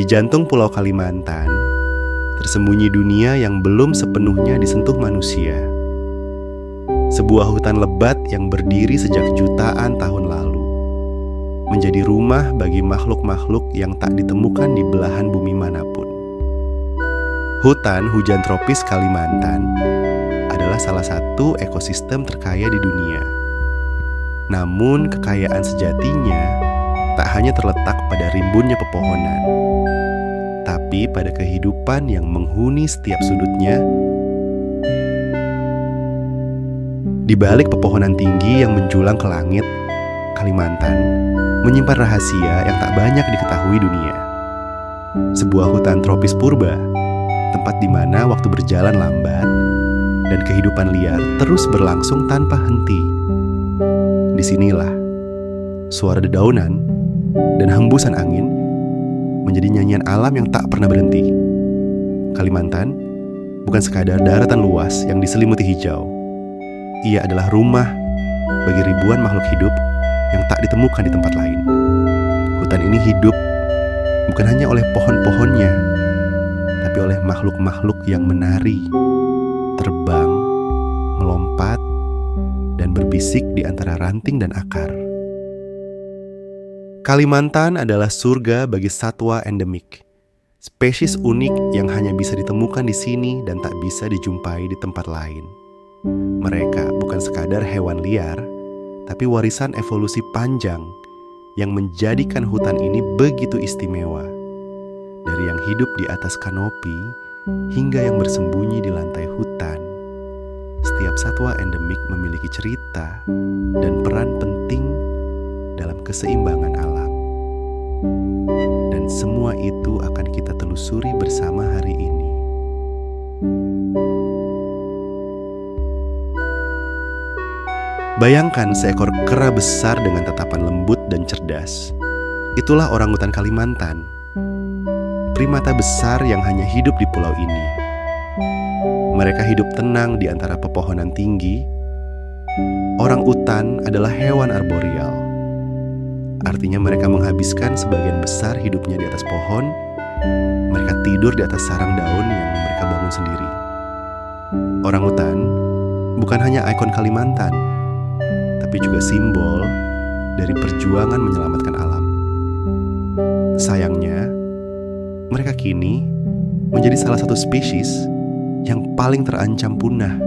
Di jantung Pulau Kalimantan, tersembunyi dunia yang belum sepenuhnya disentuh manusia. Sebuah hutan lebat yang berdiri sejak jutaan tahun lalu, menjadi rumah bagi makhluk-makhluk yang tak ditemukan di belahan bumi manapun. Hutan hujan tropis Kalimantan adalah salah satu ekosistem terkaya di dunia. Namun kekayaan sejatinya tak hanya terletak pada rimbunnya pepohonan, tapi pada kehidupan yang menghuni setiap sudutnya. Di balik pepohonan tinggi yang menjulang ke langit, Kalimantan menyimpan rahasia yang tak banyak diketahui dunia. Sebuah hutan tropis purba, tempat di mana waktu berjalan lambat dan kehidupan liar terus berlangsung tanpa henti. Disinilah suara dedaunan dan hembusan angin menjadi nyanyian alam yang tak pernah berhenti. Kalimantan bukan sekadar daratan luas yang diselimuti hijau. Ia adalah rumah bagi ribuan makhluk hidup yang tak ditemukan di tempat lain. Hutan ini hidup bukan hanya oleh pohon-pohonnya, tapi oleh makhluk-makhluk yang menari, terbang, melompat, dan berbisik di antara ranting dan akar. Kalimantan adalah surga bagi satwa endemik, spesies unik yang hanya bisa ditemukan di sini dan tak bisa dijumpai di tempat lain. Mereka bukan sekadar hewan liar, tapi warisan evolusi panjang yang menjadikan hutan ini begitu istimewa. Dari yang hidup di atas kanopi hingga yang bersembunyi di lantai hutan, setiap satwa endemik memiliki cerita dan peran penting dalam keseimbangan alam. Dan semua itu akan kita telusuri bersama hari ini. Bayangkan seekor kera besar dengan tatapan lembut dan cerdas. Itulah orangutan Kalimantan, primata besar yang hanya hidup di pulau ini. Mereka hidup tenang di antara pepohonan tinggi. Orangutan adalah hewan arboreal. Artinya mereka menghabiskan sebagian besar hidupnya di atas pohon. Mereka tidur di atas sarang daun yang mereka bangun sendiri. Orangutan bukan hanya ikon Kalimantan, tapi juga simbol dari perjuangan menyelamatkan alam. Sayangnya, mereka kini menjadi salah satu spesies yang paling terancam punah.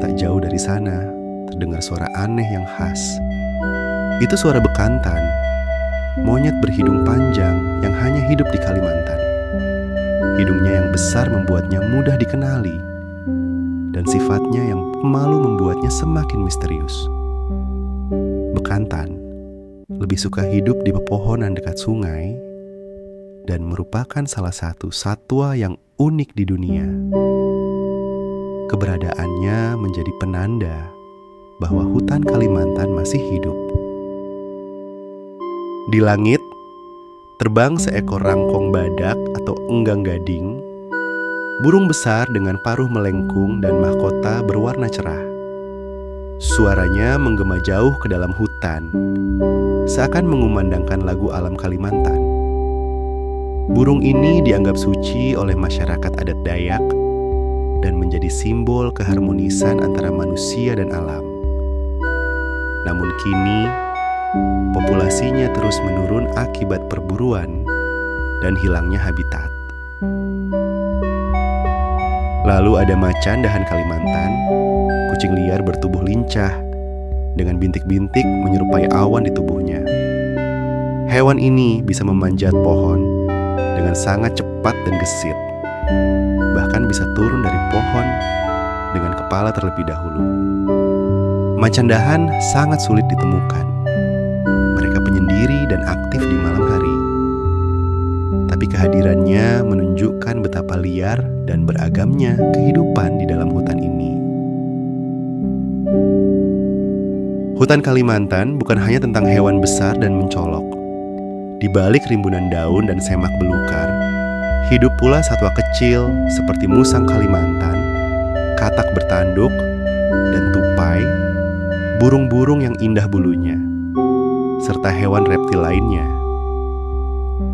Tak jauh dari sana, terdengar suara aneh yang khas. Itu suara bekantan, monyet berhidung panjang yang hanya hidup di Kalimantan. Hidungnya yang besar membuatnya mudah dikenali, dan sifatnya yang pemalu membuatnya semakin misterius. Bekantan lebih suka hidup di pepohonan dekat sungai dan merupakan salah satu satwa yang unik di dunia. Keberadaannya menjadi penanda bahwa hutan Kalimantan masih hidup. Di langit, terbang seekor rangkong badak atau enggang gading, burung besar dengan paruh melengkung dan mahkota berwarna cerah. Suaranya menggema jauh ke dalam hutan, seakan mengumandangkan lagu alam Kalimantan. Burung ini dianggap suci oleh masyarakat adat Dayak dan menjadi simbol keharmonisan antara manusia dan alam. Namun kini, populasinya terus menurun akibat perburuan dan hilangnya habitat. Lalu ada macan dahan Kalimantan, kucing liar bertubuh lincah dengan bintik-bintik menyerupai awan di tubuhnya. Hewan ini bisa memanjat pohon dengan sangat cepat dan gesit, bahkan bisa turun dari pohon dengan kepala terlebih dahulu. Macan dahan sangat sulit ditemukan. Mereka penyendiri dan aktif di malam hari. Tapi kehadirannya menunjukkan betapa liar dan beragamnya kehidupan di dalam hutan ini. Hutan Kalimantan bukan hanya tentang hewan besar dan mencolok. Di balik rimbunan daun dan semak belukar, hidup pula satwa kecil seperti musang Kalimantan, katak bertanduk, dan tupai, burung-burung yang indah bulunya. serta hewan reptil lainnya.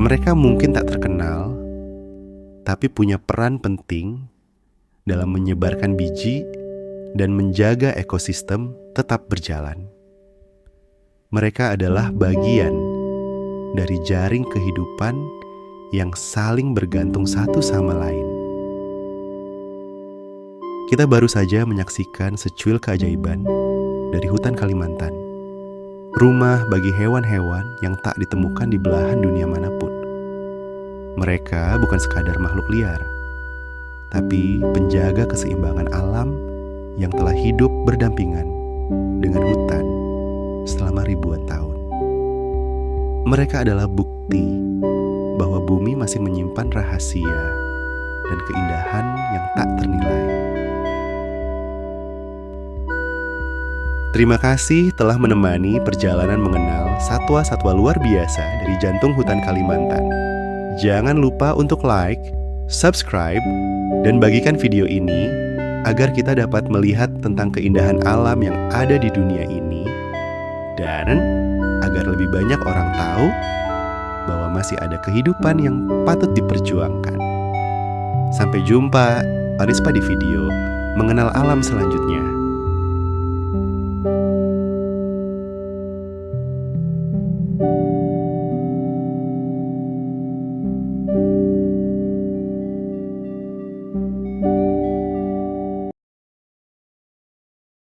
Mereka mungkin tak terkenal, tapi punya peran penting dalam menyebarkan biji dan menjaga ekosistem tetap berjalan. Mereka adalah bagian dari jaring kehidupan yang saling bergantung satu sama lain. Kita baru saja menyaksikan secuil keajaiban dari hutan Kalimantan, rumah bagi hewan-hewan yang tak ditemukan di belahan dunia manapun. Mereka bukan sekadar makhluk liar, tapi penjaga keseimbangan alam yang telah hidup berdampingan dengan hutan selama ribuan tahun. Mereka adalah bukti bahwa bumi masih menyimpan rahasia dan keindahan yang tak ternilai. Terima kasih telah menemani perjalanan mengenal satwa-satwa luar biasa dari jantung hutan Kalimantan. Jangan lupa untuk like, subscribe, dan bagikan video ini agar kita dapat melihat tentang keindahan alam yang ada di dunia ini, dan agar lebih banyak orang tahu bahwa masih ada kehidupan yang patut diperjuangkan. Sampai jumpa, Arispa di video mengenal alam selanjutnya.